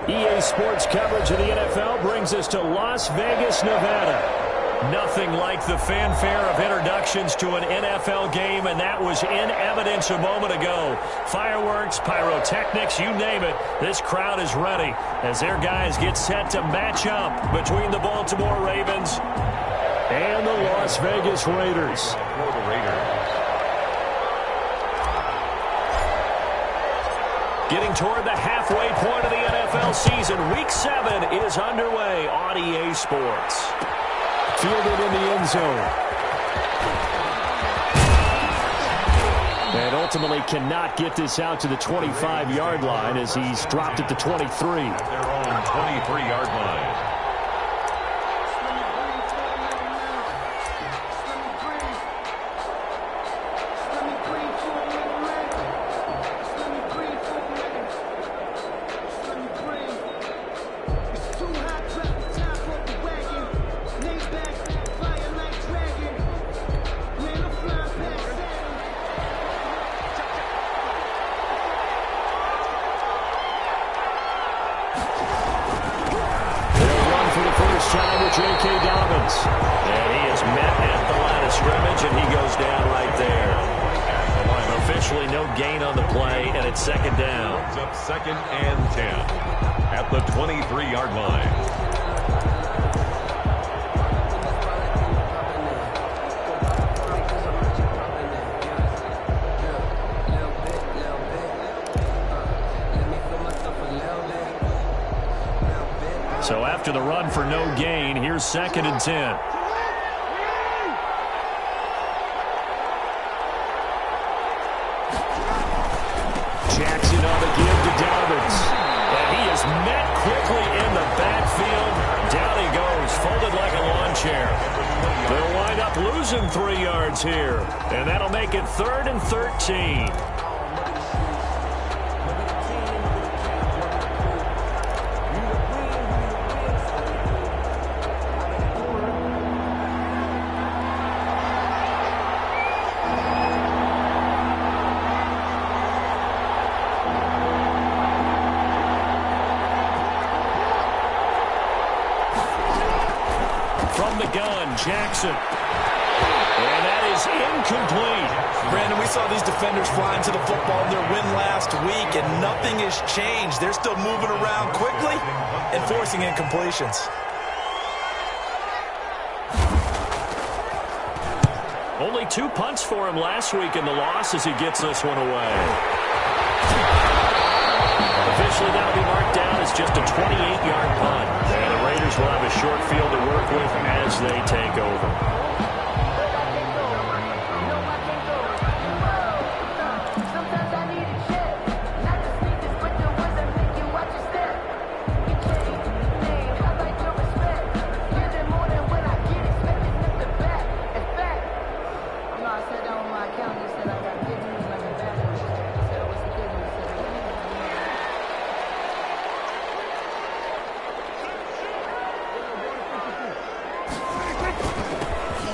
EA Sports coverage of the NFL brings us to Las Vegas, Nevada. Nothing like the fanfare of introductions to an NFL game, and that was in evidence a moment ago. Fireworks, pyrotechnics, you name it. This crowd is ready as their guys get set to match up between the Baltimore Ravens and the Las Vegas Raiders. Getting toward the halfway point of the NFL season, Week 7 is underway on EA Sports. Fielded in the end zone. And ultimately cannot get this out to the 25-yard line as he's dropped at the 23. At their own 23-yard line. Second down. It's up 2nd and 10 at the 23-yard line. So after the run for no gain, here's 2nd and 10. They'll wind up losing 3 yards here, and that'll make it 3rd and 13. Jackson. And that is incomplete. Brandon, we saw these defenders flying to the football in their win last week, and nothing has changed. They're still moving around quickly and forcing incompletions. Only 2 punts for him last week in the loss as he gets this one away. Officially, that'll be marked down as just a 28-yard punt. And the Raiders will have a short field to work with as they take over.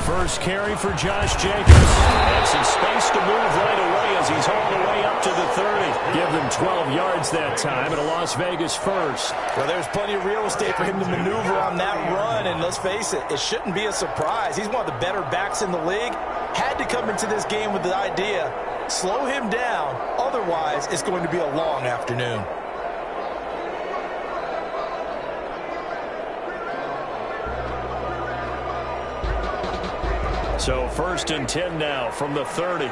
First carry for Josh Jacobs. And some space to move right away as he's all the way up to the 30. Give them 12 yards that time and a Las Vegas first. Well, there's plenty of real estate for him to maneuver on that run, and let's face it, it shouldn't be a surprise. He's one of the better backs in the league. Had to come into this game with the idea, slow him down, otherwise it's going to be a long afternoon. So 1st and 10 now from the 30.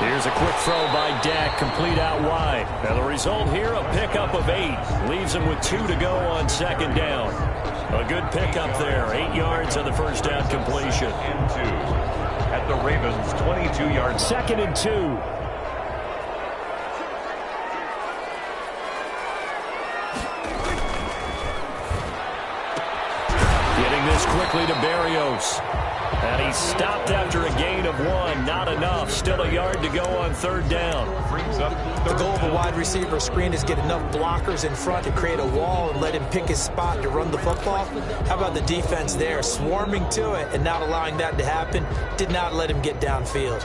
Here's a quick throw by Dak, complete out wide. And the result here, a pickup of 8. Leaves him with 2 to go on 2nd down. A good pickup there, 8 yards on the first down completion. And 2 at the Ravens' 22-yard. 2nd and 2. Quickly to Berrios. And he stopped after a gain of 1. Not enough. Still a yard to go on 3rd down. The goal of a wide receiver screen is get enough blockers in front to create a wall and let him pick his spot to run the football. How about the defense there? Swarming to it and not allowing that to happen. Did not let him get downfield.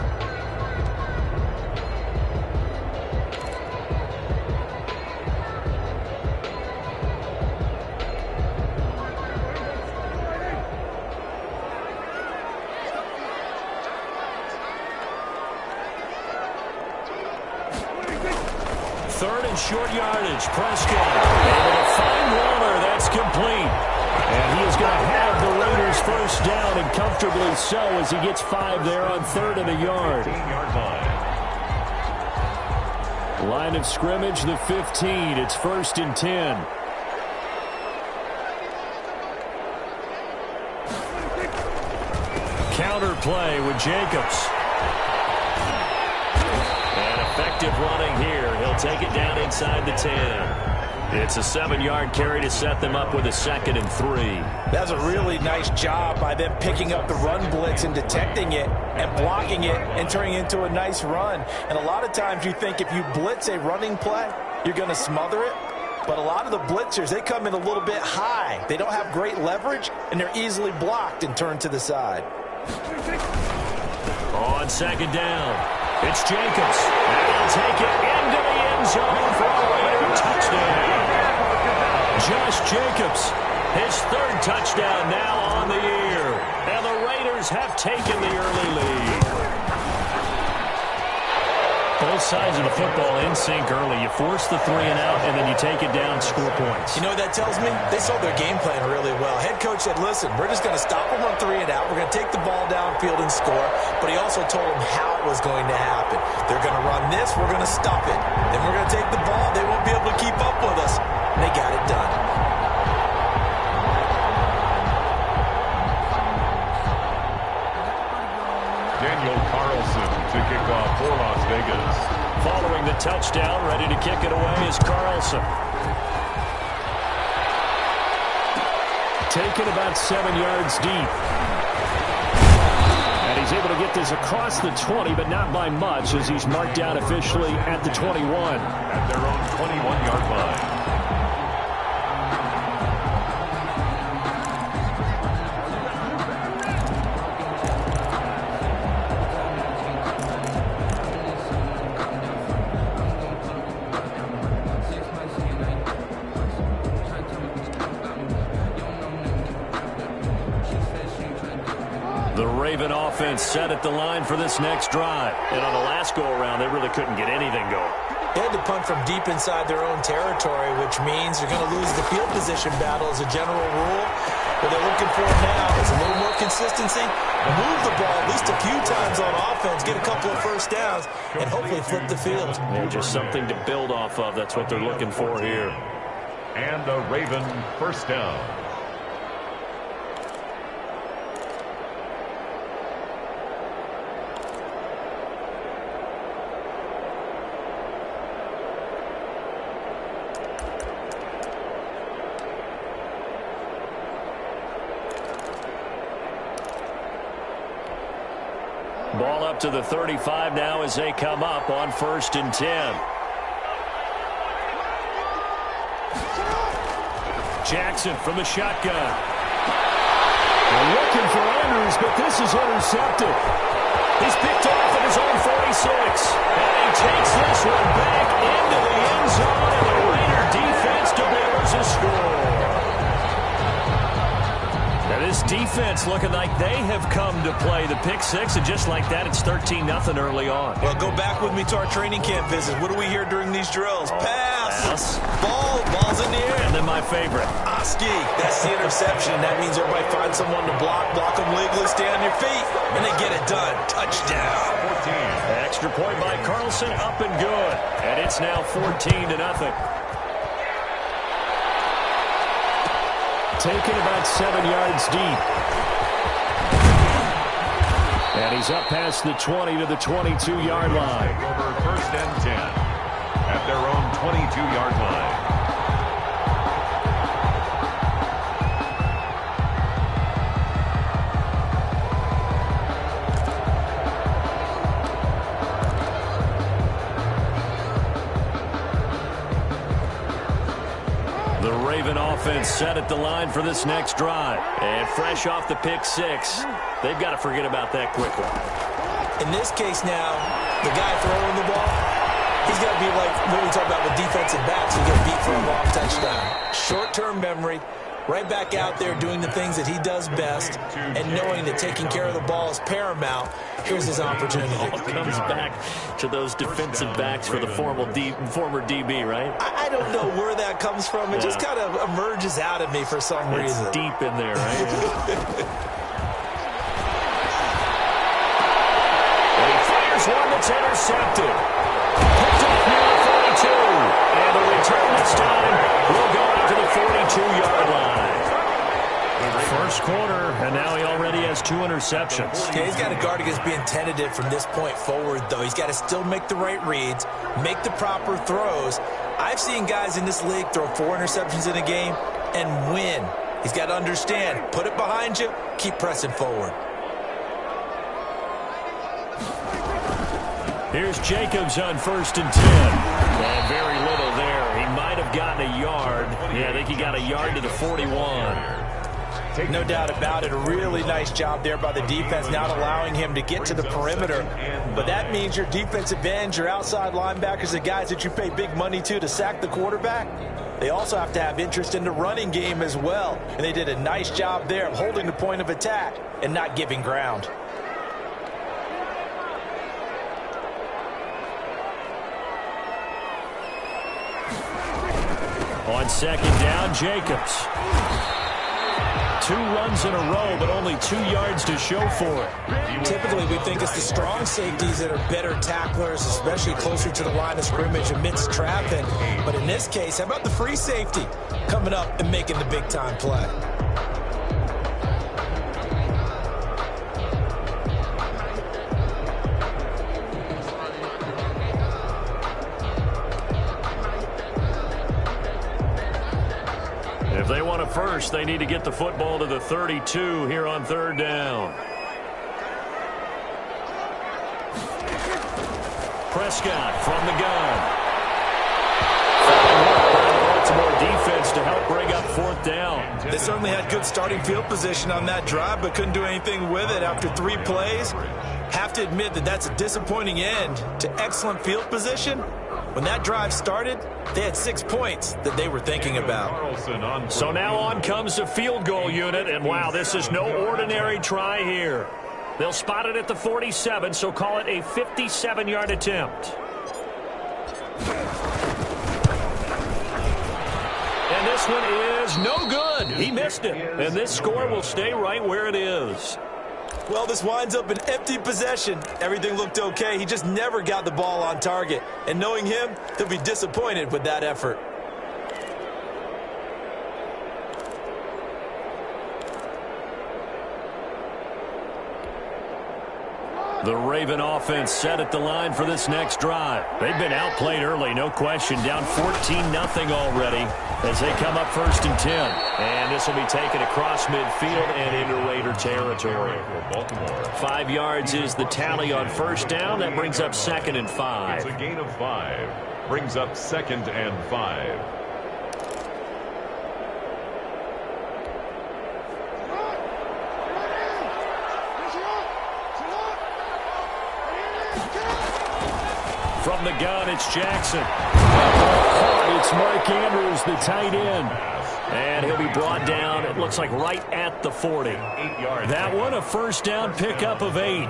third and short yardage. Prescott able to find Waller. That's complete. And he is going to have the Raiders first down, and comfortably so, as he gets 5 there on third and a yard. 15-yard line. Line of scrimmage, the 15. It's first and 10. Counter play with Jacobs. And effective running here. He'll take it down inside the 10. It's a 7-yard carry to set them up with a 2nd and 3. That's a really nice job by them picking up the run blitz and detecting it and blocking it and turning it into a nice run. And a lot of times you think if you blitz a running play, you're going to smother it. But a lot of the blitzers, they come in a little bit high. They don't have great leverage, and they're easily blocked and turned to the side. On 2nd down, it's Jacobs. And he'll take it into the end zone for a Raider touchdown. Josh Jacobs, his 3rd touchdown now on the year. And the Raiders have taken the early lead. Both sides of the football in sync early. You force the 3 and out, and then you take it down, score points. You know what that tells me? They saw their game plan really well. Head coach said, listen, we're just going to stop them on 3 and out. We're going to take the ball downfield and score. But he also told them how it was going to happen. They're going to run this. We're going to stop it. Then we're going to take the ball. They won't be able to keep up with us. And they got it done. Daniel Carlson to kick off for Las Vegas. Following the touchdown, ready to kick it away is Carlson. Taken about 7 yards deep. And he's able to get this across the 20, but not by much, as he's marked down officially at the 21. At their own 21-yard line. The Raven offense set at the line for this next drive. And on the last go-around, they really couldn't get anything going. They had to punt from deep inside their own territory, which means they're going to lose the field position battle as a general rule. What they're looking for now is a little more consistency, move the ball at least a few times on offense, get a couple of first downs, and hopefully flip the field. Yeah, just something to build off of. That's what they're looking for here. And a Raven first down. Ball up to the 35 now as they come up on 1st and 10. Jackson from the shotgun. They're looking for Andrews, but this is intercepted. He's picked off at his own 46. And he takes this one back into the end zone, and the Raider defense delivers a score. Now this defense looking like they have come to play. The pick 6, and just like that, it's 13-0 early on. Well, go back with me to our training camp visit. What do we hear during these drills? Pass. Ball's in the air. And then my favorite. Oski. That's the interception. That means everybody finds someone to block them legally, stay on your feet, and they get it done. Touchdown. 14. Extra point by Carlson, up and good. And it's now 14-0. Taken about 7 yards deep. And he's up past the 20 to the 22-yard line. Over 1st and 10 at their own 22-yard line. The Raven offense set at the line for this next drive. And fresh off the pick 6, they've got to forget about that quickly. In this case now, the guy throwing the ball, he's got to be like what we talk about with defensive backs. He's going to beat for a long touchdown. Short-term memory, Right back out there doing the things that he does best and knowing that taking care of the ball is paramount. Here's his opportunity. It comes back to those defensive backs for the former DB, right? I don't know where that comes from. It just kind of emerges out of me for some reason. It's deep in there, right? And he fires one that's intercepted. Picked up near the 42. And the return this time will go out to the 42-yard line. First quarter, and now he already has 2 interceptions. Okay, he's got to guard against being tentative from this point forward, though. He's got to still make the right reads, make the proper throws. I've seen guys in this league throw 4 interceptions in a game and win. He's got to understand, put it behind you, keep pressing forward. Here's Jacobs on 1st and 10. And very little there. He might have gotten a yard. Yeah, I think he got a yard to the 41. No doubt about it. A really nice job there by the defense, not allowing him to get to the perimeter. But that means your defensive ends, your outside linebackers, the guys that you pay big money to sack the quarterback, they also have to have interest in the running game as well. And they did a nice job there of holding the point of attack and not giving ground. On 2nd down, Jacobs. 2 runs in a row, but only 2 yards to show for it. Typically, we think it's the strong safeties that are better tacklers, especially closer to the line of scrimmage amidst traffic. But in this case, how about the free safety coming up and making the big-time play? If they want a first, they need to get the football to the 32 here on 3rd down. Prescott from the gun. Baltimore defense to help bring up 4th down. They certainly had good starting field position on that drive, but couldn't do anything with it after 3 plays. Have to admit that that's a disappointing end to excellent field position. When that drive started, they had 6 points that they were thinking about. So now on comes the field goal unit, and wow, this is no ordinary try here. They'll spot it at the 47, so call it a 57-yard attempt. And this one is no good. He missed it, and this score will stay right where it is. Well, this winds up an empty possession. Everything looked okay. He just never got the ball on target. And knowing him, he'll be disappointed with that effort. The Raven offense set at the line for this next drive. They've been outplayed early, no question. Down 14-0 already as they come up 1st and 10. And this will be taken across midfield and into Raider territory. 5 yards is the tally on 1st down. That brings up 2nd and 5. It's a gain of 5. Brings up 2nd and 5. From the gun, it's Jackson. It's Mark Andrews, the tight end. And he'll be brought down, it looks like right at the 40. That one, a 1st down pickup of 8.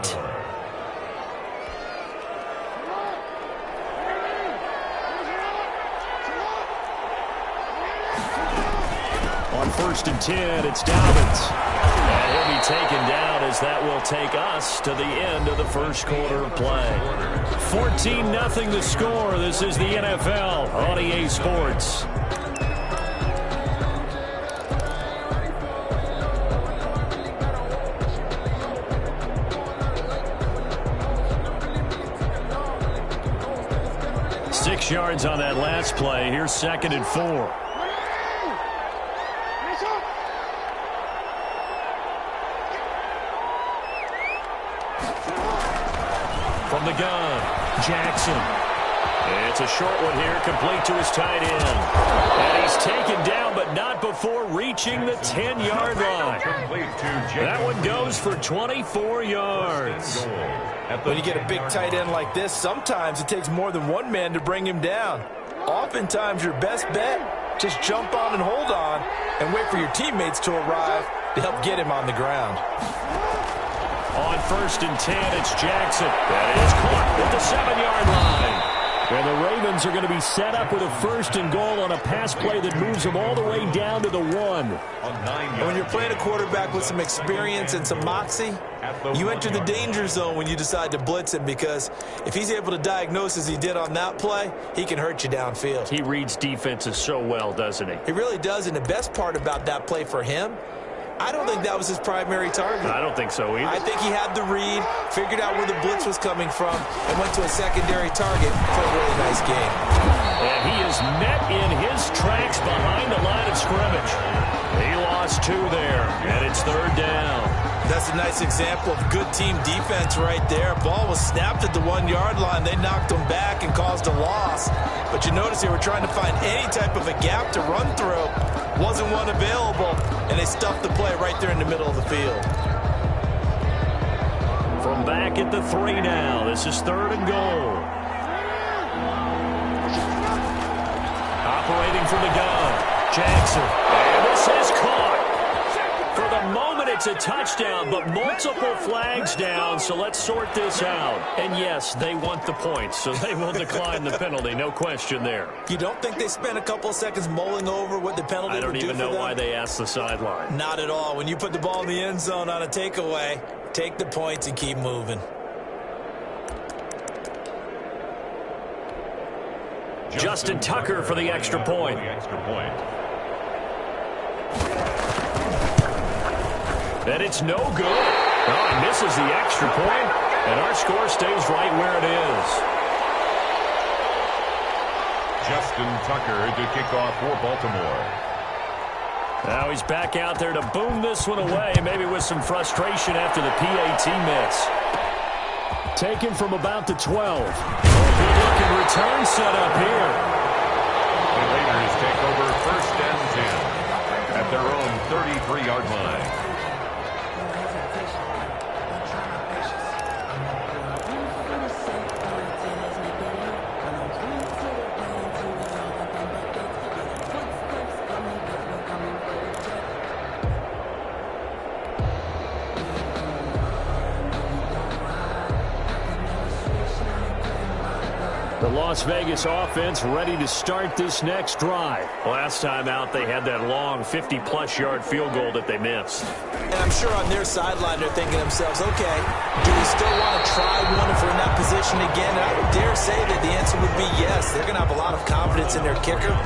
On 1st and 10, it's Dobbins. And he'll be taken down as that will take us to the end of the 1st quarter of play. 14-0 the score. This is the NFL on EA Sports. Six yards on that last play. Here's 2nd and 4. From the gun, Jackson. It's a short one here, complete to his tight end. And he's taken down, but not before reaching the 10-yard line. That one goes for 24 yards. When you get a big tight end like this, sometimes it takes more than one man to bring him down. Oftentimes, your best bet Just jump on and hold on and wait for your teammates to arrive to help get him on the ground. On 1st and 10, it's Jackson. That is caught at the 7-yard line. And the Ravens are going to be set up with a 1st and goal on a pass play that moves them all the way down to the 1. When you're playing a quarterback with some experience and some moxie, you enter the danger zone when you decide to blitz him, because if he's able to diagnose as he did on that play, he can hurt you downfield. He reads defenses so well, doesn't he? He really does, and the best part about that play for him, I don't think that was his primary target. I don't think so either. I think he had the read, figured out where the blitz was coming from, and went to a secondary target for a really nice game. And he is met in his tracks behind the line of scrimmage. He lost 2 there, and it's 3rd down. That's a nice example of good team defense right there. Ball was snapped at the 1-yard line. They knocked him back and caused a loss. But you notice they were trying to find any type of a gap to run through. Wasn't one available, and they stuffed the play right there in the middle of the field. From back at the 3 now, this is 3rd and goal. Operating from the gun, Jackson. And this is caught. For the moment, it's a touchdown, but multiple flags down, so let's sort this out. And yes, they want the points, so they will decline the penalty, no question there. You don't think they spent a couple of seconds mulling over what the penalty would do for them? I don't even know why they asked the sideline. Not at all. When you put the ball in the end zone on a takeaway, take the points and keep moving. Justin Tucker for the extra point. And it's no good. Oh, he misses the extra point, and our score stays right where it is. Justin Tucker to kick off for Baltimore. Now he's back out there to boom this one away, maybe with some frustration after the PAT miss. Taken from about the 12. Good-looking return set up here. The Raiders take over 1st and 10 at their own 33-yard line. The Las Vegas offense ready to start this next drive. Last time out, they had that long 50-plus yard field goal that they missed. And I'm sure on their sideline they're thinking to themselves, okay, do we still want to try one if we're in that position again? And I would dare say that the answer would be yes. They're going to have a lot of confidence in their kicker.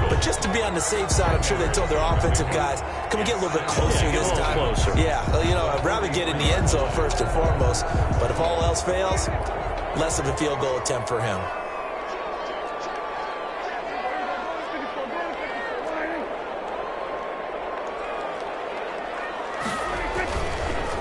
But just to be on the safe side, I'm sure they told their offensive guys, can we get a little bit closer this time? Closer. Yeah, you know, I'd rather get in the end zone first and foremost. But if all else fails, less of a field goal attempt for him.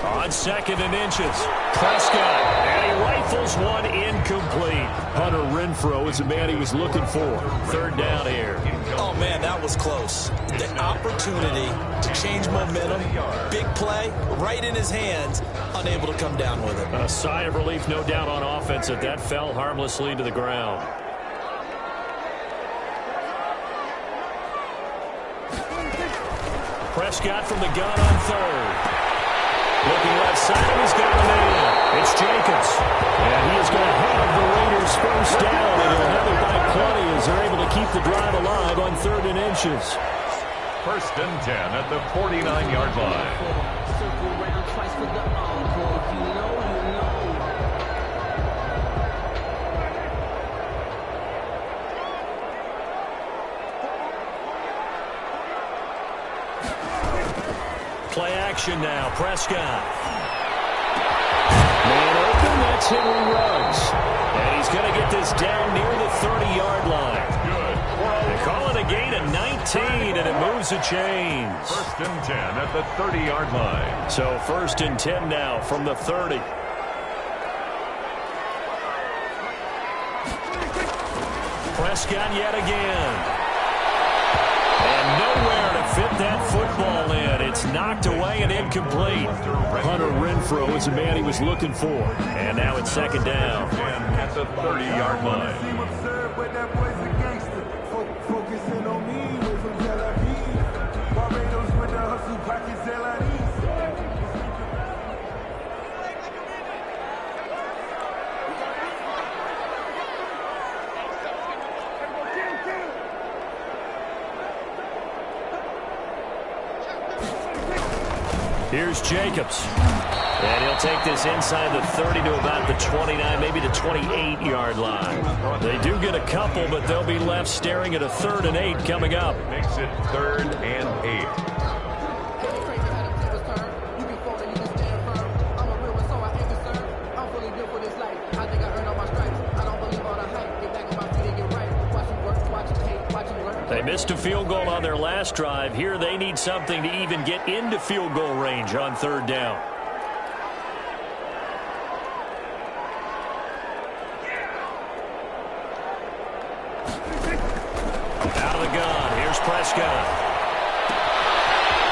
On 2nd and inches, Prescott, and he rifles one incomplete. Hunter Renfrow is the man he was looking for. 3rd down here. Oh, man, that was close. The opportunity to change momentum, big play, right in his hands, unable to come down with it. A sigh of relief, no doubt, on offense that that fell harmlessly to the ground. Prescott from the gun on 3rd. Looking left side, he's got a man. It's Jacobs. And he is going to have the Raiders 1st down, and he'll have it by plenty as they're able to keep the drive alive on 3rd and inches. 1st and 10 at the 49-yard line. Play action now. Prescott. Man open. That's Henry Ruggs. And he's going to get this down near the 30-yard line. Good. They call it a gain of 19, and it moves the chains. 1st and 10 at the 30-yard line. So 1st and 10 now from the 30. Prescott yet again. And nowhere to fit that football in. It's knocked away and incomplete. Hunter Renfrow is the man he was looking for. And now it's 2nd down. And at the 30-yard line. Here's Jacobs. And he'll take this inside the 30 to about the 29, maybe the 28-yard line. They do get a couple, but they'll be left staring at a 3rd and 8 coming up. Makes it 3rd and 8. They missed a field goal on their last drive. Here they need something to even get into field goal range on 3rd down. Out of the gun. Here's Prescott.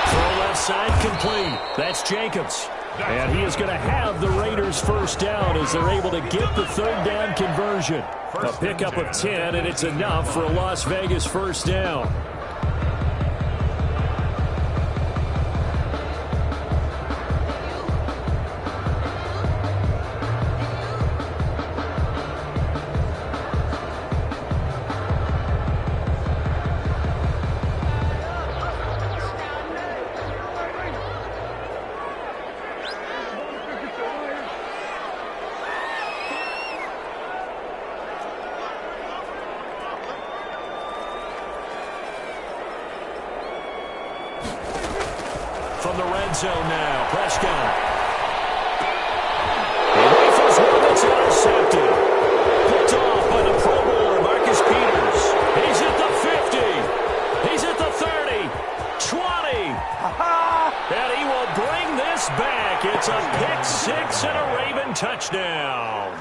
Throw left side complete. That's Jacobs. And he is going to have the Raiders first down as they're able to get the 3rd down conversion. A pickup of 10, and it's enough for a Las Vegas first down. From the red zone now, Prescott. He rifles one that's intercepted. Picked off by the Pro Bowler, Marcus Peters. He's at the 50. He's at the 30. 20. And he will bring this back. It's a pick six and a Raven touchdown.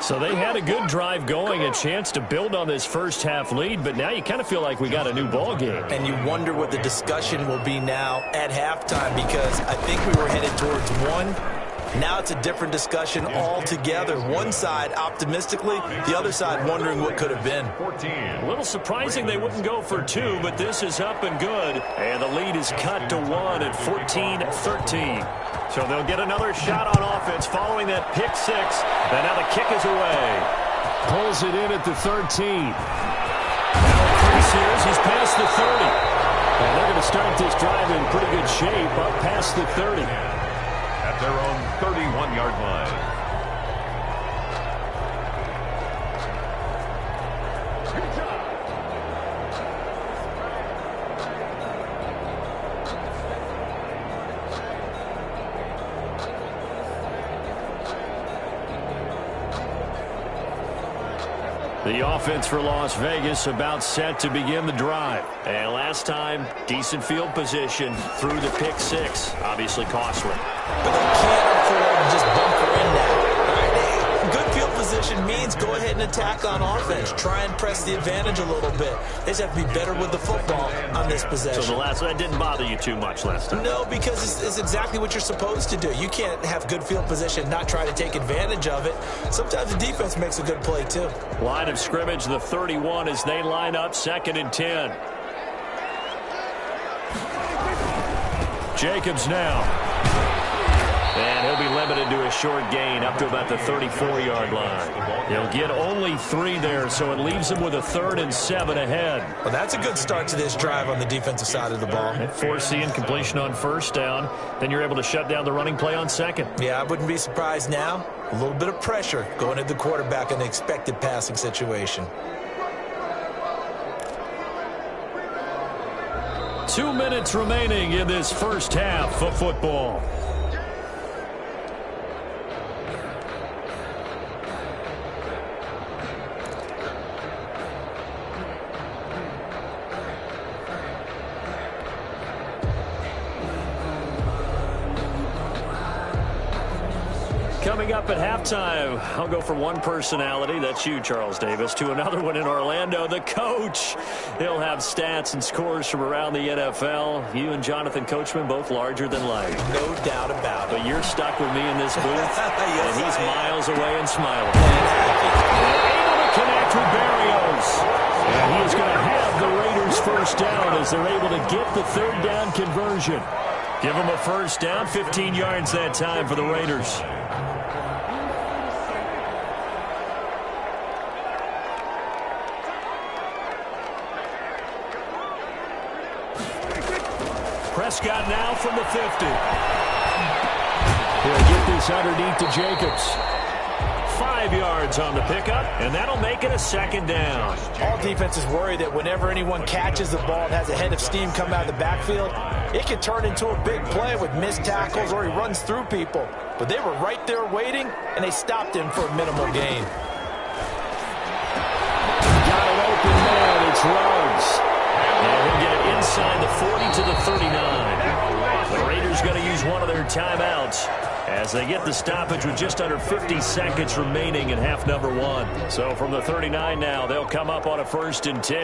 So they had a good drive going, a chance to build on this first half lead, but now you kind of feel like we got a new ball game. And you wonder what the discussion will be now at halftime, because I think we were headed towards one. Now it's a different discussion altogether. One side optimistically, the other side wondering what could have been. 14. A little surprising they wouldn't go for 2, but this is up and good. And the lead is cut to 1 at 14-13. So they'll get another shot on offense following that pick six. And now the kick is away. Pulls it in at the 13. Now increase here as he's past the 30. And they're going to start this drive in pretty good shape up past the 30. At their own 31-yard line. The offense for Las Vegas about set to begin the drive. And last time, decent field position through the pick six. Obviously costly. But they can't afford to just bunker in now. Right? Good field position means go ahead and attack on offense. Try and press the advantage a little bit. They just have to be better with the football on this possession. So that didn't bother you too much last time? No, because it's exactly what you're supposed to do. You can't have good field position, not try to take advantage of it. Sometimes the defense makes a good play, too. Line of scrimmage, the 31 as they line up 2nd and 10. Jacobs now. And he'll be limited to a short gain up to about the 34-yard line. He'll get only 3 there, so it leaves him with a 3rd and 7 ahead. Well, that's a good start to this drive on the defensive side of the ball. Forcing incompletion on 1st down. Then you're able to shut down the running play on 2nd. Yeah, I wouldn't be surprised now. A little bit of pressure going at the quarterback in an expected passing situation. 2 minutes remaining in this first half of football. Coming up at halftime, I'll go from one personality, that's you, Charles Davis, to another one in Orlando, the coach. He'll have stats and scores from around the NFL. You and Jonathan Coachman, both larger than life. No doubt about it. But you're stuck with me in this booth, Yes, and he's miles away and smiling. And Able to connect with Barrios. And he is going to have the Raiders first down as they're able to get the 3rd down conversion. Give them a first down, 15 yards that time for the Raiders. Prescott now from the 50. He'll get this underneath to Jacobs. 5 yards on the pickup, and that'll make it a second down. All defenses worry that whenever anyone catches the ball and has a head of steam come out of the backfield, it can turn into a big play with missed tackles or he runs through people. But they were right there waiting, and they stopped him for a minimal gain. Got an open man. It's Ruggs. And he'll get it inside the 40 to the 39. The Raiders going to use one of their timeouts as they get the stoppage with just under 50 seconds remaining in half number 1. So from the 39 now, they'll come up on a 1st and 10.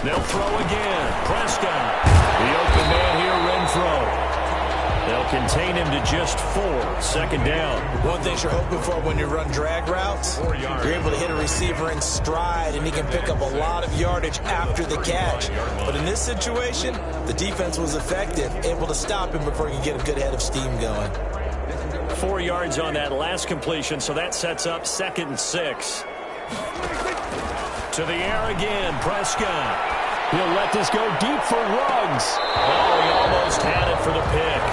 They'll throw again. Prescott. The open man here, Renfro. They'll contain him to just 4. 2nd down. One thing you're hoping for when you run drag routes, you're able to hit a receiver in stride, and he can pick up a lot of yardage after the catch. But in this situation, the defense was effective, able to stop him before he can get a good head of steam going. 4 yards on that last completion, so that sets up 2nd and 6. To the air again, Prescott. He'll let this go deep for Ruggs. Oh, he almost had it for the pick.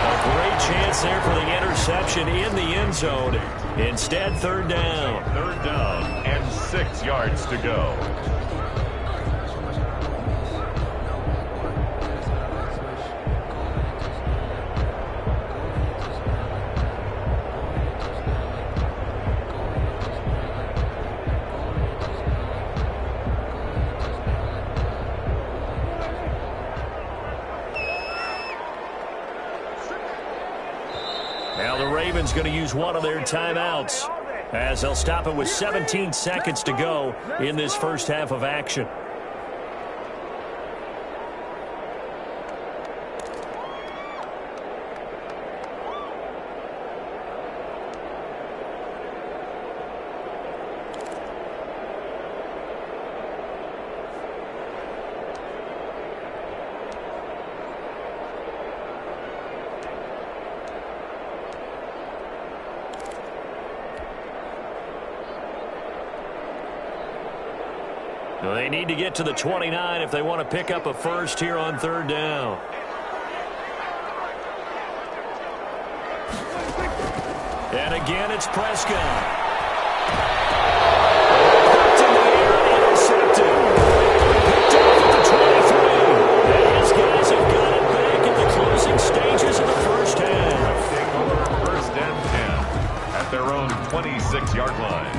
A great chance there for the interception in the end zone. Instead, 3rd down. 3rd down and 6 yards to go. Now the Ravens going to use one of their timeouts as they'll stop it with 17 seconds to go in this first half of action. They need to get to the 29 if they want to pick up a first here on 3rd down. And again, it's Prescott. It's in the air and intercepted. Picked off at the 23. And his guys have got it back in the closing stages of the first half. Take over 1st and 10 at their own 26-yard line.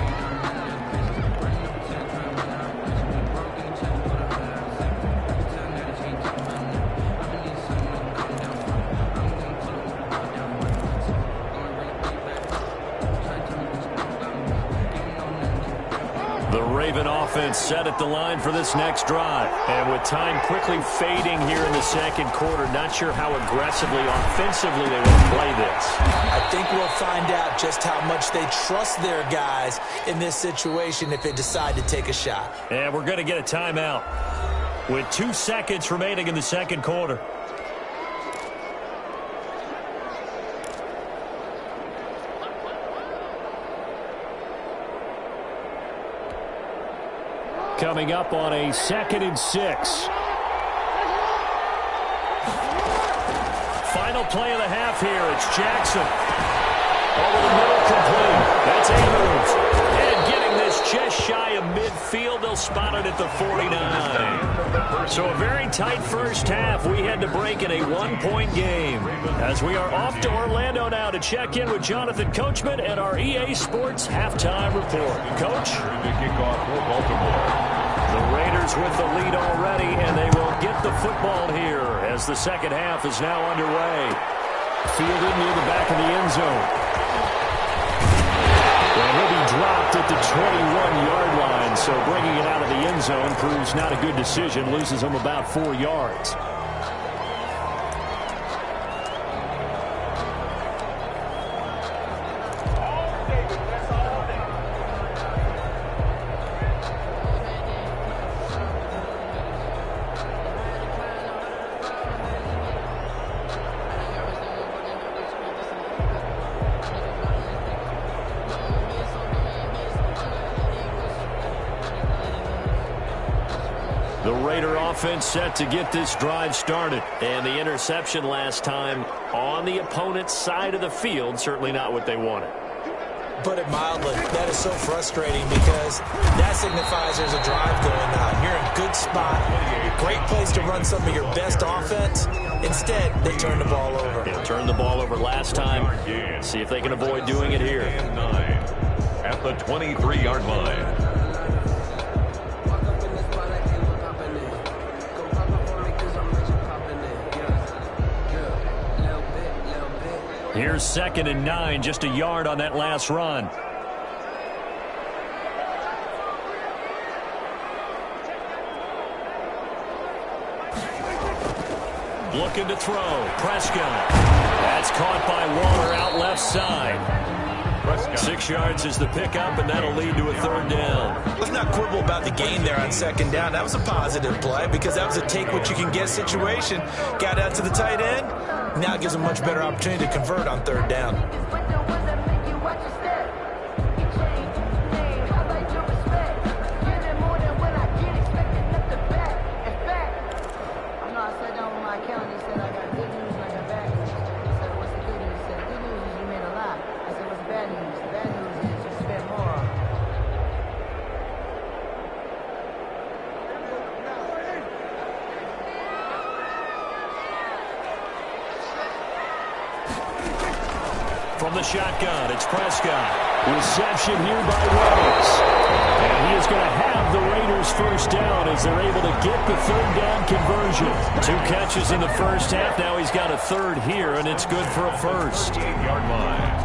Raven offense set at the line for this next drive. And with time quickly fading here in the 2nd quarter, not sure how aggressively, offensively they will play this. I think we'll find out just how much they trust their guys in this situation if they decide to take a shot. And we're going to get a timeout with 2 seconds remaining in the 2nd quarter. Coming up on a 2nd and 6. Final play of the half here. It's Jackson. Over the middle, complete. That's Andrews. And getting this just shy of midfield. They'll spot it at the 49. So a very tight first half. We had to break in a 1-point game. As we are off to Orlando now to check in with Jonathan Coachman and our EA Sports halftime report. Coach? The kickoff for Baltimore. The Raiders with the lead already, and they will get the football here as the 2nd half is now underway. Fielded near the back of the end zone. And he'll be dropped at the 21-yard line, so bringing it out of the end zone proves not a good decision, loses him about 4 yards. The Raider offense set to get this drive started. And the interception last time on the opponent's side of the field, certainly not what they wanted. Put it mildly, that is so frustrating because that signifies there's a drive going on. You're in a good spot, great place to run some of your best offense. Instead, they turn the ball over. They turned the ball over last time. See if they can avoid doing it here. At the 23-yard line. Here's 2nd and 9, just a yard on that last run. Looking to throw. Prescott. That's caught by Waller out left side. 6 yards is the pickup, and that'll lead to a 3rd down. Let's not quibble about the gain there on 2nd down. That was a positive play because that was a take-what-you-can-get situation. Got out to the tight end. Now it gives a much better opportunity to convert on 3rd down. From the shotgun, it's Prescott. Reception here by Reynolds. And he is going to have the Raiders' 1st down as they're able to get the 3rd down conversion. 2 catches in the first half. Now he's got a 3rd here, and it's good for a 1st. 8-yard line.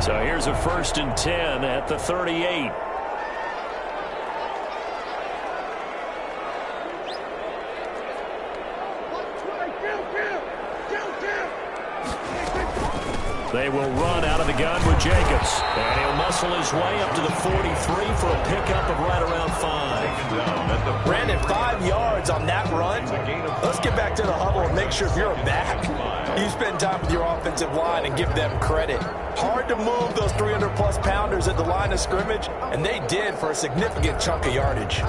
So here's a 1st and 10 at the 38. They will run out of the gun with Jacobs. And he'll muscle his way up to the 43 for a pickup of right around 5. Brandon, 5 yards on that run. Let's get back to the huddle and make sure if you're a back, you spend time with your offensive line and give them credit. Hard to move those 300-plus pounders at the line of scrimmage, and they did for a significant chunk of yardage.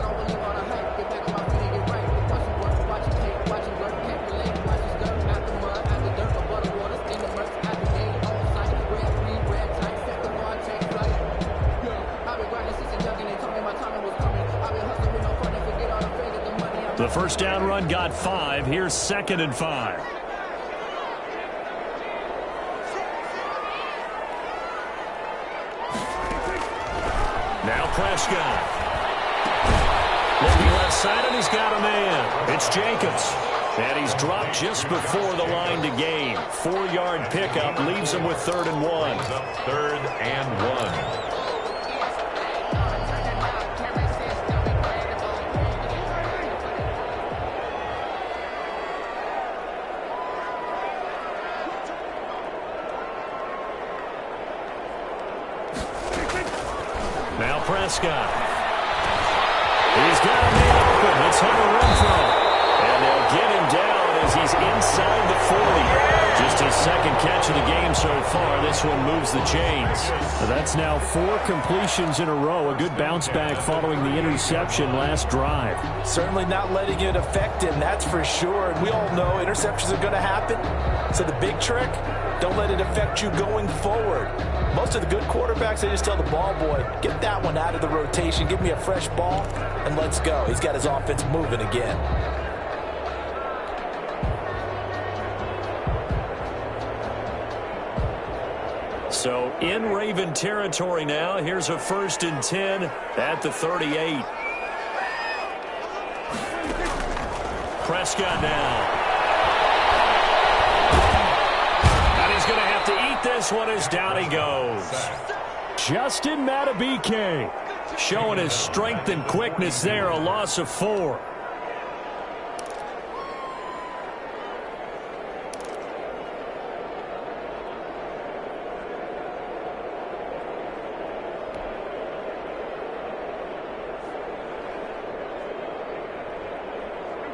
The 1st down run got 5. Here's 2nd and 5. Now Prescott. Looking left side, and he's got a man. It's Jacobs. And he's dropped just before the line to gain. 4-yard pickup leaves him with 3rd and 1. 3rd and 1. Now Prescott. He's got a man open. It's Hunter Renfrow. And they'll get him down as he's inside the 40. Just his 2nd catch of the game so far. This one moves the chains. That's now 4 completions in a row. A good bounce back following the interception last drive. Certainly not letting it affect him, that's for sure. And we all know interceptions are going to happen. So the big trick, don't let it affect you going forward. Most of the good quarterbacks, they just tell the ball boy, get that one out of the rotation, give me a fresh ball, and let's go. He's got his offense moving again. So in Raven territory now. Here's a 1st and 10 at the 38. Prescott now. And he's going to have to eat this one as down he goes. Justin Matabike showing his strength and quickness there. A loss of 4.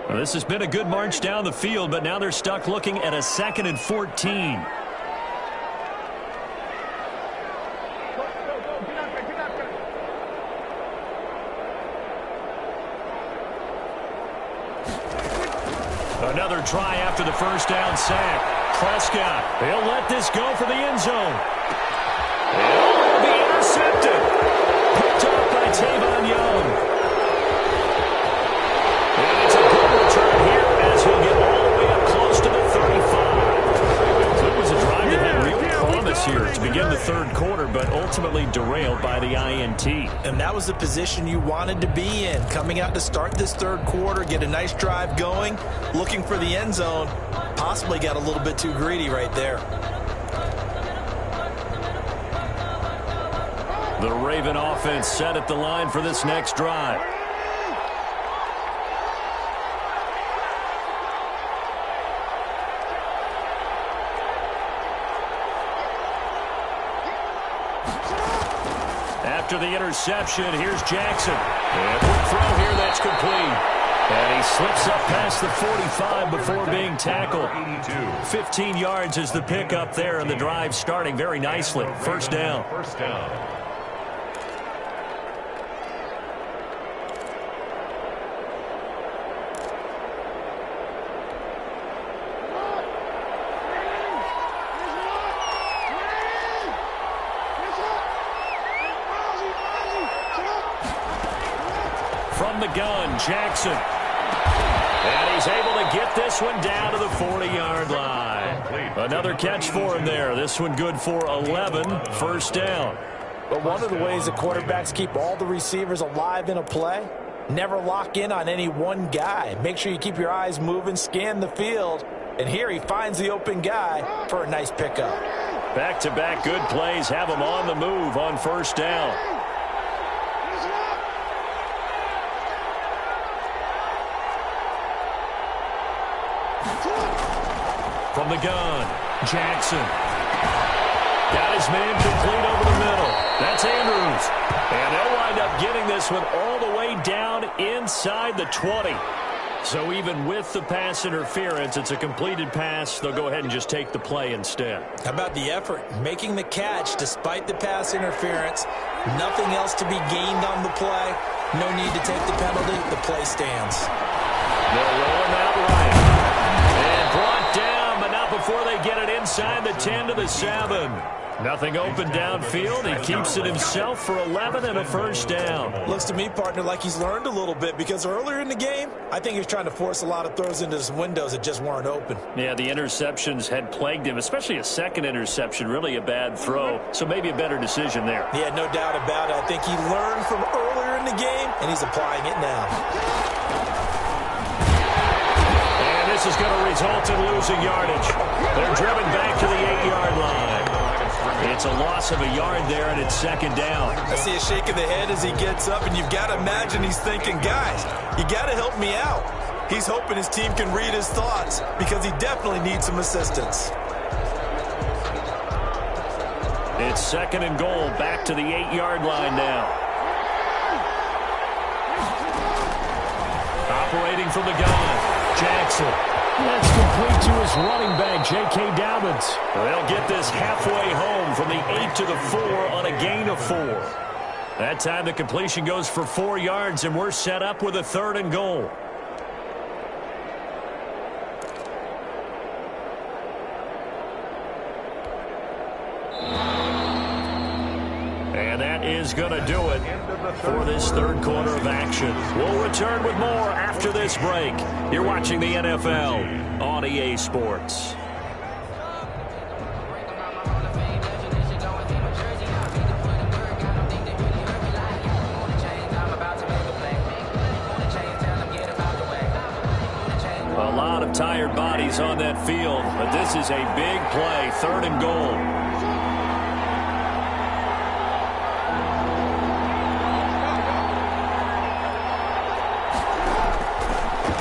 Well, this has been a good march down the field, but now they're stuck looking at a 2nd and 14. Another try after the first down sack. Prescott, he'll let this go for the end zone. It'll be intercepted. Picked off by Tavon Young. And it's a good return here as he'll get all the way up close to the 35. So it was a drive that had real promise here to begin the third quarter, but ultimately derailed by the INT. And that was the position you wanted to be in. Coming out to start this third quarter, get a nice drive going, looking for the end zone. Possibly got a little bit too greedy right there. The Raven offense set at the line for this next drive. After the interception, here's Jackson. And quick throw here that's complete. And he slips up past the 45 before being tackled. 15 yards is the pickup there, and the drive starting very nicely. First down. From the gun, Jackson. And he's able to get this one down to the 40-yard line. Another catch for him there. This one good for 11. First down. But one of the ways the quarterbacks keep all the receivers alive in a play, never lock in on any one guy. Make sure you keep your eyes moving, scan the field. And here he finds the open guy for a nice pickup. Back-to-back good plays have him on the move on first down. From the gun, Jackson. Got his man complete over the middle. That's Andrews. And they'll wind up getting this one all the way down inside the 20. So even with the pass interference, it's a completed pass. They'll go ahead and just take the play instead. How about the effort? Making the catch despite the pass interference. Nothing else to be gained on the play. No need to take the penalty. The play stands. They'll roll him out right. And brought down, but not before they get it inside the 10 to the 7. Nothing open downfield. He keeps it himself for 11 and a first down. Looks to me, partner, like he's learned a little bit, because earlier in the game, I think he was trying to force a lot of throws into some windows that just weren't open. Yeah, the interceptions had plagued him, especially a second interception, really a bad throw. So maybe a better decision there. Yeah, no doubt about it. I think he learned from earlier in the game, and he's applying it now. And this is going to result in losing yardage. They're driven back to the 8-yard line. It's a loss of a yard there, and it's second down. I see a shake of the head as he gets up, and you've got to imagine he's thinking, guys, you got to help me out. He's hoping his team can read his thoughts because he definitely needs some assistance. It's second and goal, back to the 8-yard line now. Operating from the gun, Jackson. That's complete to his running back, J.K. Dobbins. They'll get this halfway home from the 8 to the 4 on a gain of 4. That time the completion goes for 4 yards, and we're set up with a third and goal. And that is going to do it for this third quarter of action. We'll return with more after this break. You're watching the NFL on EA Sports. A lot of tired bodies on that field, but this is a big play, third and goal.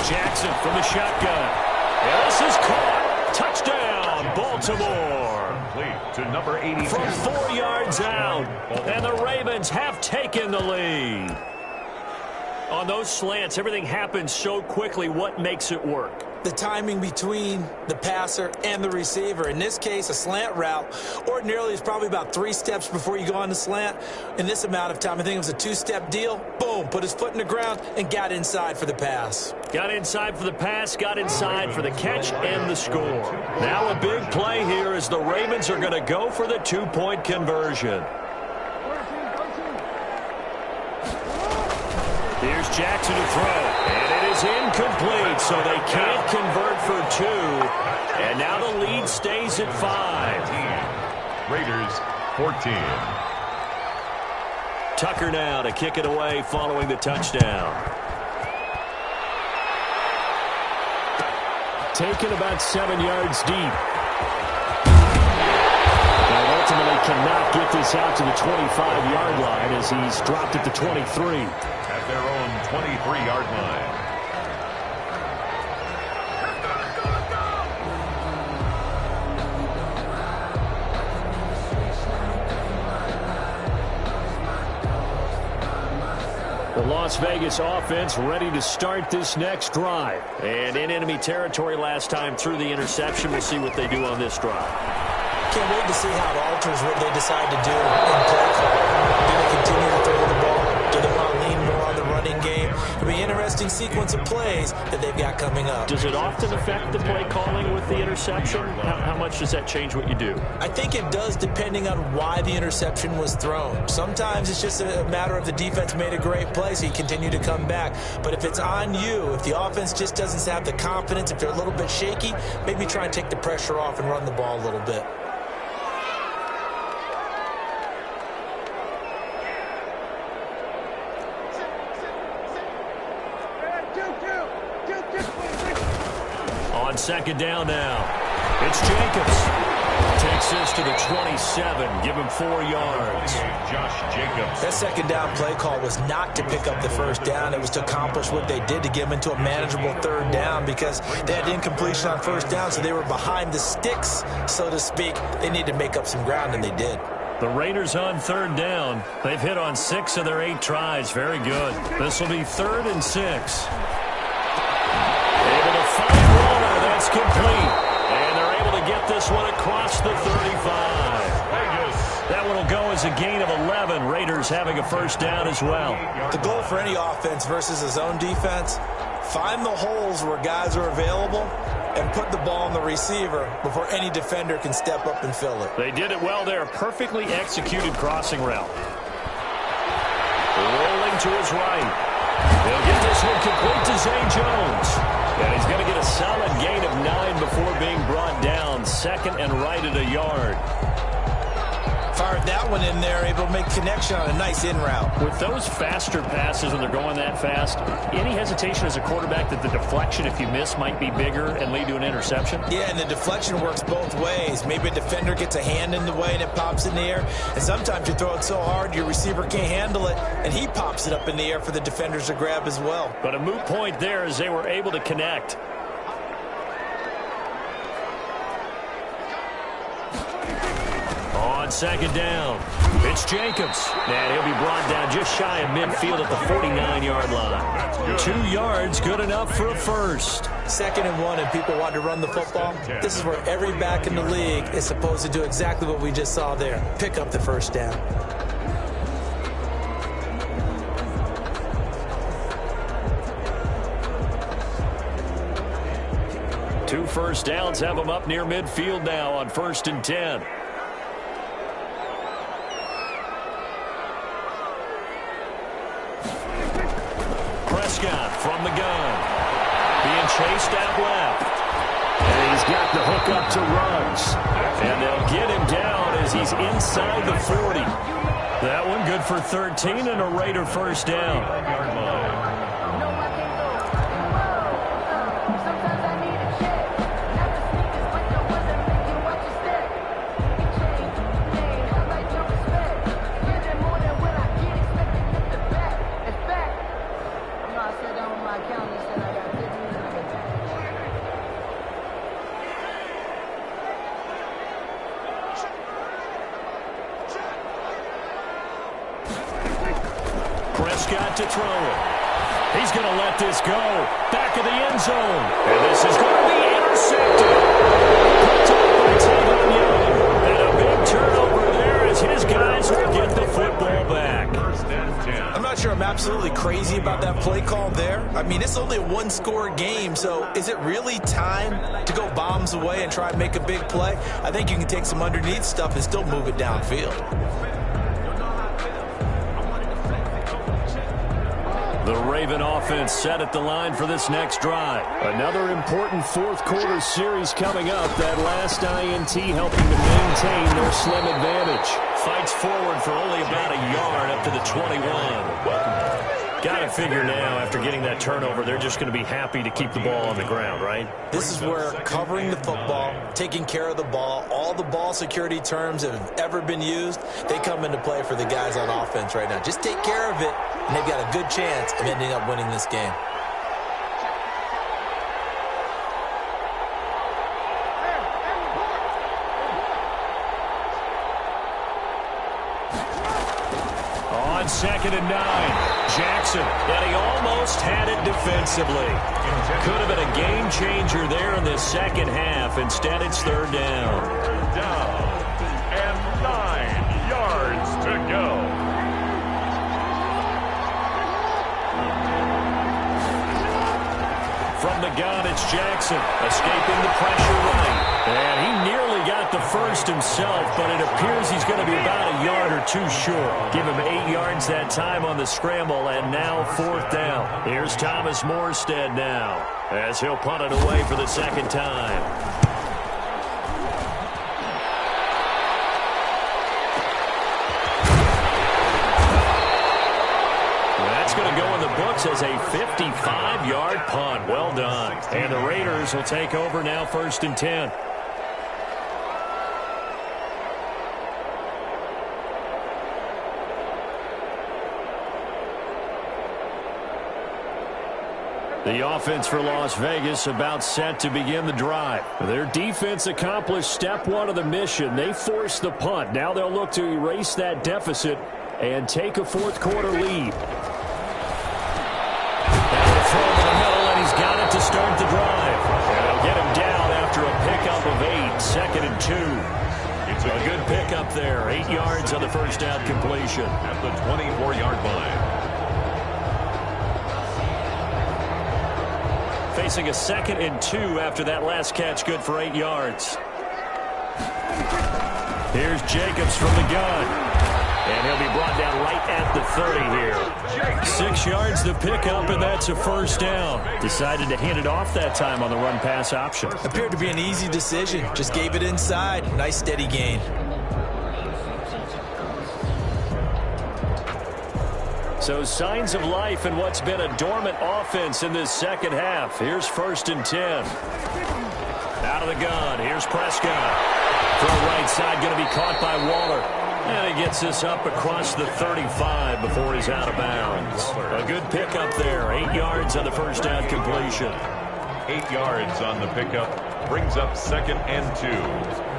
Jackson from the shotgun. And this is caught. Touchdown, Baltimore. Complete to number 82. From 4 yards out. And the Ravens have taken the lead. On those slants, everything happens so quickly. What makes it work? the timing between the passer and the receiver. In this case, a slant route ordinarily is probably about 3 steps before you go on the slant. In this amount of time, I think it was a 2-step deal. Boom, put his foot in the ground and got inside for the pass. Got inside for the pass, got inside for the catch and the score. Now a big play here as the Ravens are going to go for the 2-point conversion. Here's Jackson to throw, and it is incomplete, so they can't convert for 2. And now the lead stays at 5. Raiders 14. Tucker now to kick it away following the touchdown. Taken about 7 yards deep. And ultimately cannot get this out to the 25-yard line as he's dropped at the 23. At their own 23-yard line. The Las Vegas offense ready to start this next drive. And in enemy territory last time through the interception. We'll see what they do on this drive. Can't wait to see how it alters what they decide to do in play call. Do they continue to throw the ball? Do they want to lean more on the running game? It'll be an interesting sequence of plays that they've got coming up. Does it often affect the play calling with the interception? How much does that change what you do? I think it does depending on why the interception was thrown. Sometimes it's just a matter of the defense made a great play, so you continue to come back. But if it's on you, if the offense just doesn't have the confidence, if they're a little bit shaky, maybe try and take the pressure off and run the ball a little bit. On second down now, it's Jacobs. Takes this to the 27, give him 4 yards. Josh Jacobs. That second down play call was not to pick up the first down. It was to accomplish what they did to get them into a manageable third down because they had incompletion on first down, so they were behind the sticks, so to speak. They needed to make up some ground, and they did. The Raiders on third down. They've hit on 6 of their 8 tries. Very good. This will be 3rd and 6. Able to find Warner. That's complete. And they're able to get this one across the 35. That one will go as a gain of 11. Raiders having a first down as well. The goal for any offense versus a zone defense, find the holes where guys are available and put the ball on the receiver before any defender can step up and fill it. They did it well there. Perfectly executed crossing route. Rolling to his right. They'll get this one complete to Zay Jones. And he's going to get a solid gain of 9 before being brought down. 2nd and right at a yard. Fired that one in there, able to make connection on a nice in route. With those faster passes when they're going that fast, any hesitation as a quarterback that the deflection, if you miss, might be bigger and lead to an interception? Yeah, and the deflection works both ways. Maybe a defender gets a hand in the way and it pops in the air. And sometimes you throw it so hard your receiver can't handle it, and he pops it up in the air for the defenders to grab as well. But a moot point there as they were able to connect. On second down, it's Jacobs. And he'll be brought down just shy of midfield at the 49-yard line. 2 yards, good enough for a first. 2nd and 1, and people want to run the football. This is where every back in the league is supposed to do exactly what we just saw there. Pick up the first down. Two first downs have them up near midfield now on 1st and 10. Prescott from the gun. Being chased out left. And he's got the hook up to Ruggs. And they'll get him down as he's inside the 40. That one good for 13 and a Raider first down. Prescott to throw it. He's going to let this go. Back back of the end zone. And this is going to be intercepted. Picked up by Tavon Young. And a big turnover there as his guys will get the football back. I'm not sure I'm absolutely crazy about that play call there. I mean, it's only a one-score game, so is it really time to go bombs away and try and make a big play? I think you can take some underneath stuff and still move it downfield. The Raven offense set at the line for this next drive. Another important fourth quarter series coming up. That last INT helping to maintain their slim advantage. Fights forward for only about a yard up to the 21. Got to figure now, after getting that turnover, they're just going to be happy to keep the ball on the ground, right? This is where covering the football, taking care of the ball, all the ball security terms that have ever been used, they come into play for the guys on offense right now. Just take care of it, and they've got a good chance of ending up winning this game. On 2nd and 9. Jackson, and he almost had it defensively. Could have been a game changer there in the second half. Instead, it's 3rd down. Down and 9 yards to go. From the gun, it's Jackson, escaping the pressure right. And he nearly got the first himself, but it appears he's going to be about a yard or two short. Give him 8 yards that time on the scramble, and now 4th down. Here's Thomas Morstead now, as he'll punt it away for the second time. That's going to go in the books as a 55-yard punt. Well done. And the Raiders will take over now, 1st and 10. The offense for Las Vegas about set to begin the drive. Their defense accomplished step 1 of the mission. They forced the punt. Now they'll look to erase that deficit and take a fourth quarter lead. Throw in the middle, and he's got it to start the drive. And they'll get him down after a pickup of 8, 2nd and 2. It's a good pickup there. 8 yards on the first down completion. At the 24-yard line. Facing a 2nd and 2 after that last catch, good for 8 yards. Here's Jacobs from the gun. And he'll be brought down right at the 30 here. 6 yards to pick up, and that's a first down. Decided to hand it off that time on the run-pass option. Appeared to be an easy decision. Just gave it inside. Nice steady gain. So signs of life in what's been a dormant offense in this second half. Here's 1st and 10. Out of the gun. Here's Prescott. Throw right side, going to be caught by Waller. And he gets this up across the 35 before he's out of bounds. A good pickup there. 8 yards on the first down completion. 8 yards on the pickup. Brings up 2nd and 2.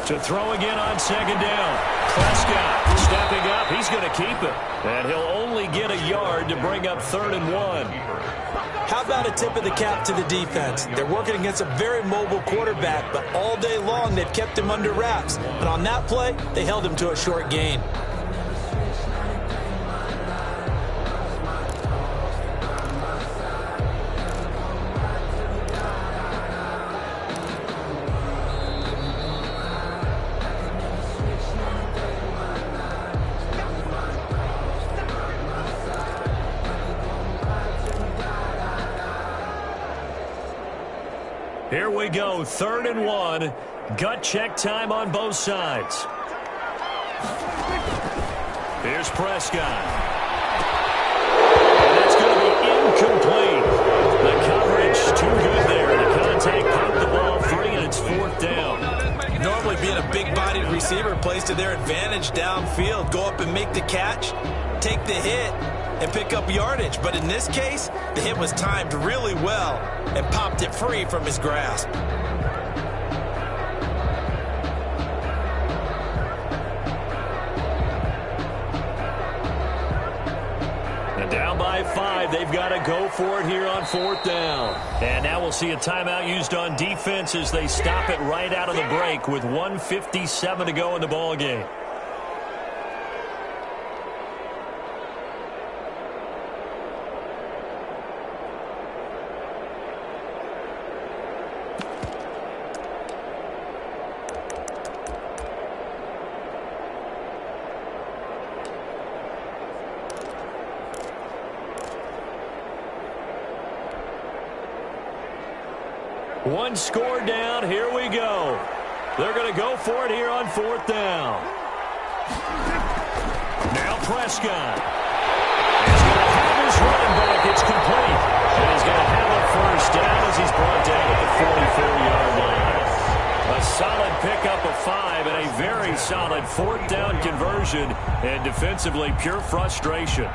To throw again on 2nd down. Prescott stepping up. He's going to keep it. And he'll only get a yard to bring up 3rd and 1. How about a tip of the cap to the defense? They're working against a very mobile quarterback, but all day long they've kept him under wraps. But on that play, they held him to a short gain. Here we go, 3rd and 1. Gut check time on both sides. Here's Prescott. And that's going to be incomplete. The coverage too good there. The contact popped the ball free, and it's 4th down. Normally being a big-bodied receiver plays to their advantage downfield. Go up and make the catch, take the hit, and pick up yardage. But in this case, the hit was timed really well and popped it free from his grasp. Down by 5, they've got to go for it here on 4th down. And now we'll see a timeout used on defense as they stop it right out of the break with 1:57 to go in the ball game. One score down. Here we go. They're going to go for it here on 4th down. Now Prescott. He's going to have his running back. It's complete. And he's going to have a first down as he's brought down at the 44-yard line. A solid pickup of 5 and a very solid 4th down conversion. And defensively, pure frustration.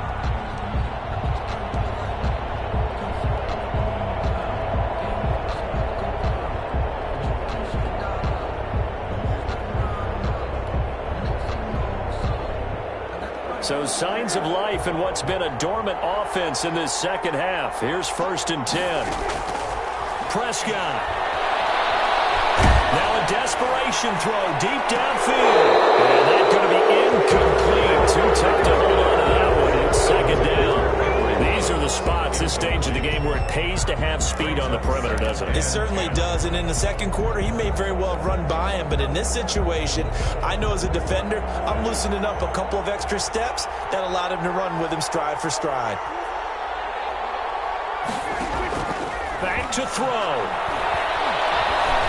So signs of life in what's been a dormant offense in this second half. Here's 1st and 10. Prescott. Now a desperation throw deep downfield. And that's going to be incomplete. Too tough to hold on to that one. It's 2nd down. These are the spots, this stage of the game, where it pays to have speed on the perimeter, doesn't it? It certainly does. And in the second quarter, he may very well run by him. But in this situation, I know as a defender, I'm loosening up a couple of extra steps that allowed him to run with him stride for stride. Back to throw.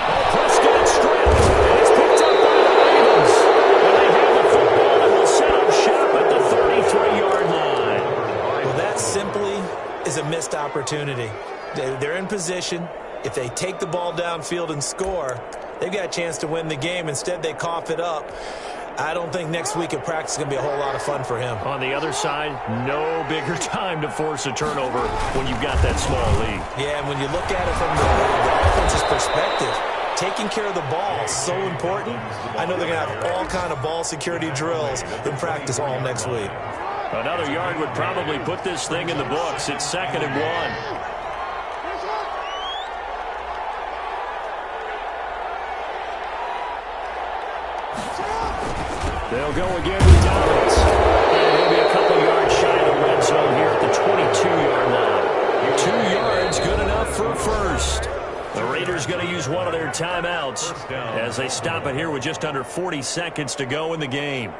Oh, Prescott stripped. And it's picked up by the Ravens. And they have the football and will set up shop at the 33-yard line. Well, that simply is a missed opportunity. They're in position. If they take the ball downfield and score, they've got a chance to win the game. Instead, they cough it up. I don't think next week at practice is going to be a whole lot of fun for him. On the other side, no bigger time to force a turnover when you've got that small lead. Yeah, and when you look at it from the offense's perspective, taking care of the ball is so important. I know they're going to have all kind of ball security drills in practice all next week. Another yard would probably put this thing in the books. It's 2nd and 1. They'll go again with Dobbins. And he'll be a couple yards shy of the red zone here at the 22-yard line. 2 yards, good enough for a first. The Raiders going to use one of their timeouts as they stop it here with just under 40 seconds to go in the game.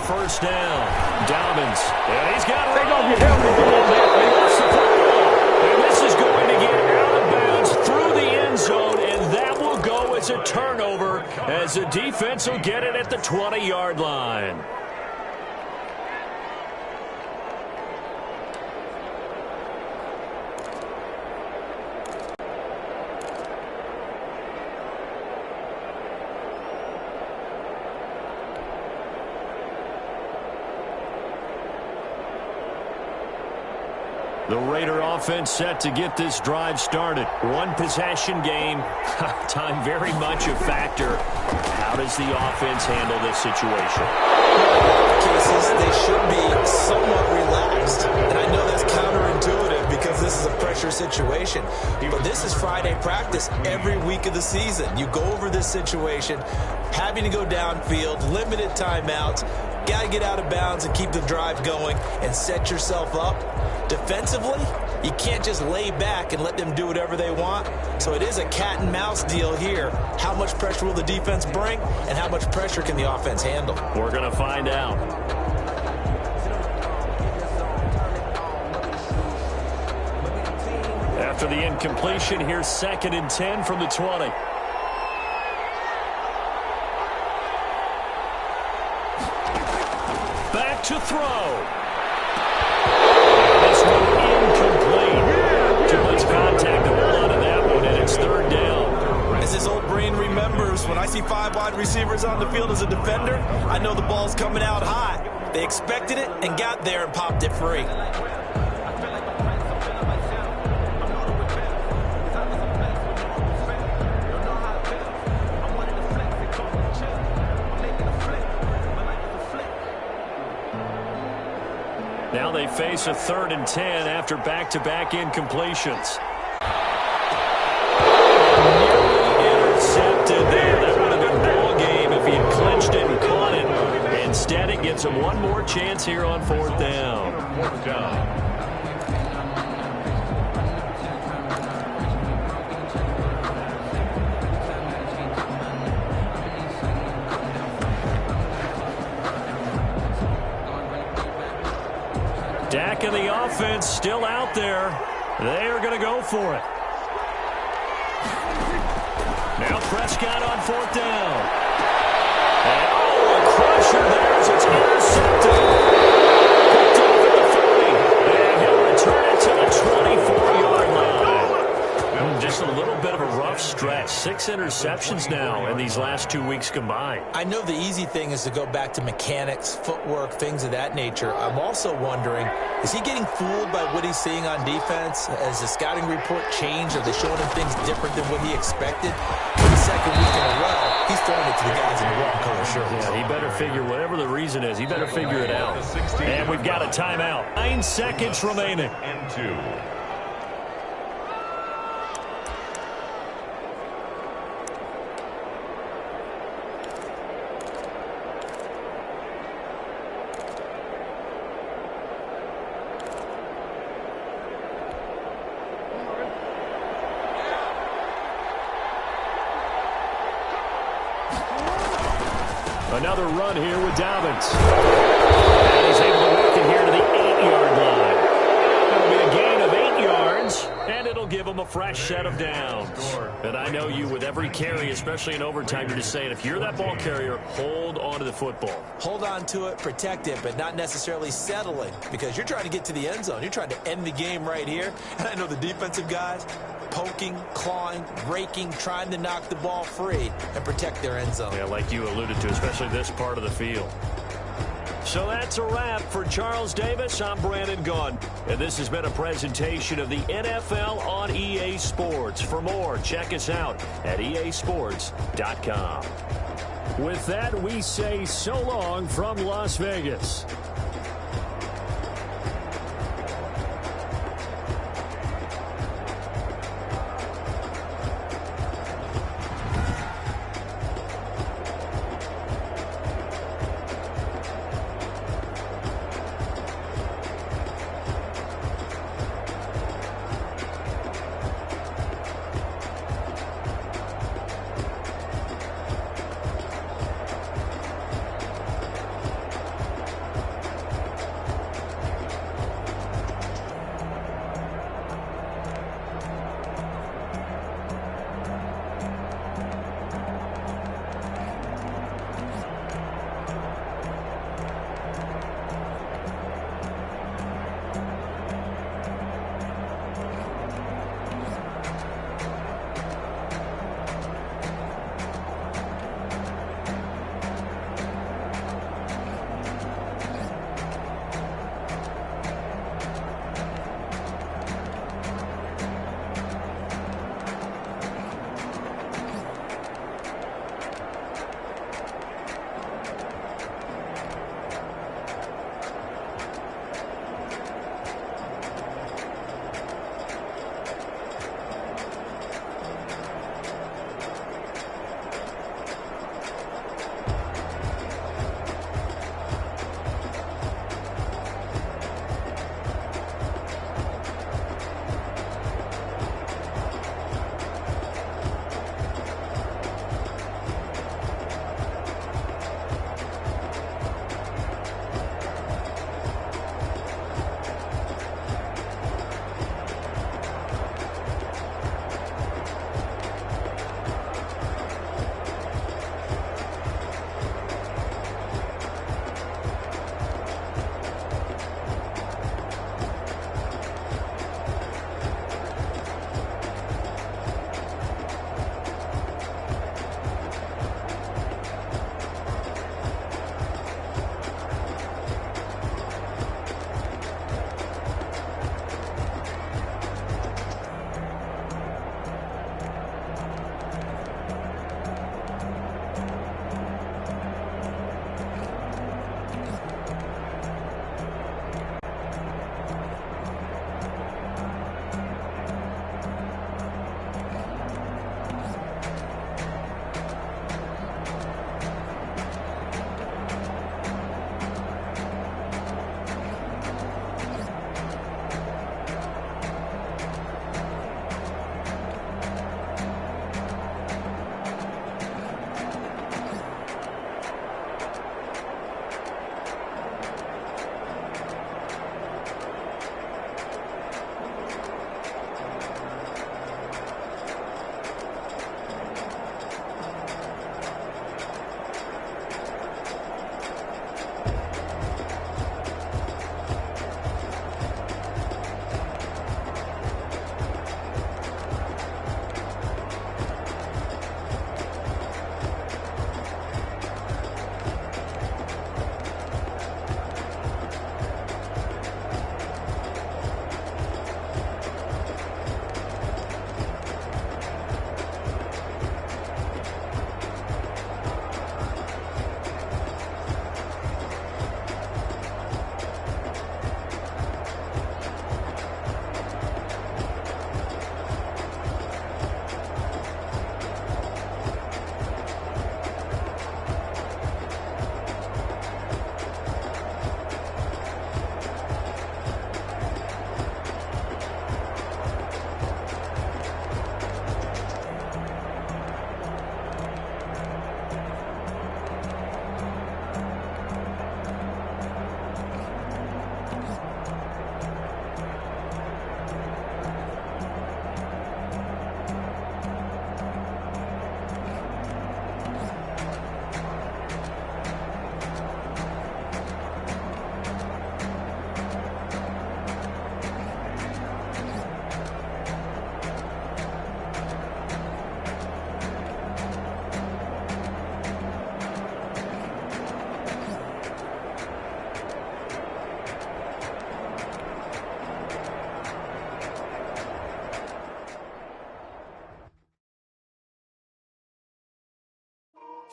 First down. Dobbins. And he's got it. He lost the football. And this is going to get out of bounds through the end zone, and that will go as a turnover as the defense will get it at the 20-yard line. The Raider offense set to get this drive started. One possession game. Time very much a factor. How does the offense handle this situation? In a lot of cases, they should be somewhat relaxed. And I know that's counterintuitive because this is a pressure situation. But this is Friday practice every week of the season. You go over this situation, having to go downfield, limited timeouts, got to get out of bounds and keep the drive going and set yourself up. Defensively, you can't just lay back and let them do whatever they want. So it is a cat and mouse deal here. How much pressure will the defense bring, and how much pressure can the offense handle? We're going to find out. After the incompletion, here's 2nd and 10 from the 20. to throw. This one incomplete. Too much contact to hold on to that one, and it's third down. As his old brain remembers, when I see 5 wide receivers on the field as a defender, I know the ball's coming out high. They expected it and got there and popped it free. Now they face a 3rd and 10 after back-to-back incompletions. Intercepted there. That would have been ball game if he had clinched it and caught it. Instead, it gives him one more chance here on 4th down. 4th down. Dak and the offense still out there. They are going to go for it. Now Prescott on 4th down. And a crusher there as it's intercepted. Picked off at the 40. And he'll return it to the 24-yard line. Just a little bit of a rough stretch. 6 interceptions now in these last 2 weeks combined. I know the easy thing is to go back to mechanics, footwork, things of that nature. I'm also wondering, is he getting fooled by what he's seeing on defense? Has the scouting report changed? Are they showing him things different than what he expected? For the 2nd week in a row, he's throwing it to the guys in the wrong color shirts. Yeah, he better figure, whatever the reason is, he better figure it out. And we've got a timeout. 9 seconds remaining. And 2. Another run here with Dobbins. And he's able to work it here to the 8-yard line. That'll be a gain of 8 yards, and it'll give him a fresh set of downs. And I know you, with every carry, especially in overtime, you're just saying, if you're that ball carrier, hold on to the football. Hold on to it, protect it, but not necessarily settling, because you're trying to get to the end zone. You're trying to end the game right here. And I know the defensive guys, poking, clawing, raking, trying to knock the ball free and protect their end zone. Yeah, like you alluded to, especially this part of the field. So that's a wrap for Charles Davis. I'm Brandon Gaudin, and this has been a presentation of the NFL on EA Sports. For more, check us out at easports.com. With that, we say so long from Las Vegas.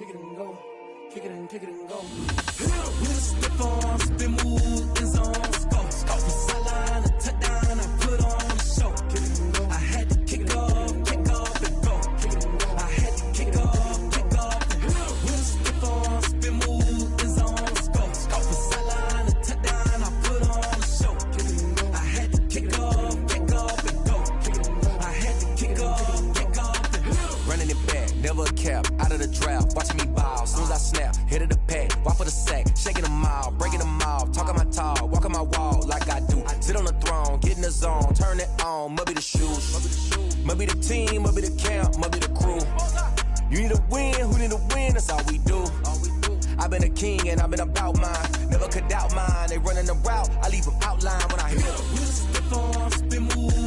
kick it and go. Kick it and kick it and go. With a stiff arm, spin move, end zone, scope. From sideline to touchdown, I put on a show. Kick it and go. I had to kick off and go. Kick it and go. I had to kick off and go. With a stiff arm, spin move, end zone, scope. From sideline to touchdown, I put on a show. Kick it and go. I had to kick off and go. Kick it and go. I had to kick off and go. Running it back, never a cap, out of the draft, watching me ball, soon as I snap, hit of the pack, walk for the sack, shaking them all, breaking them off, talking my talk, walking my wall like I do, sit on the throne, get in the zone, turn it on, must be the shoes, must be the team, must be the camp, must be the crew, you need a win, who need a win, that's all we do, I've been a king and I've been about mine, never could doubt mine, they running the route, I leave them outline when I hit them. With a stiff arm, spin move.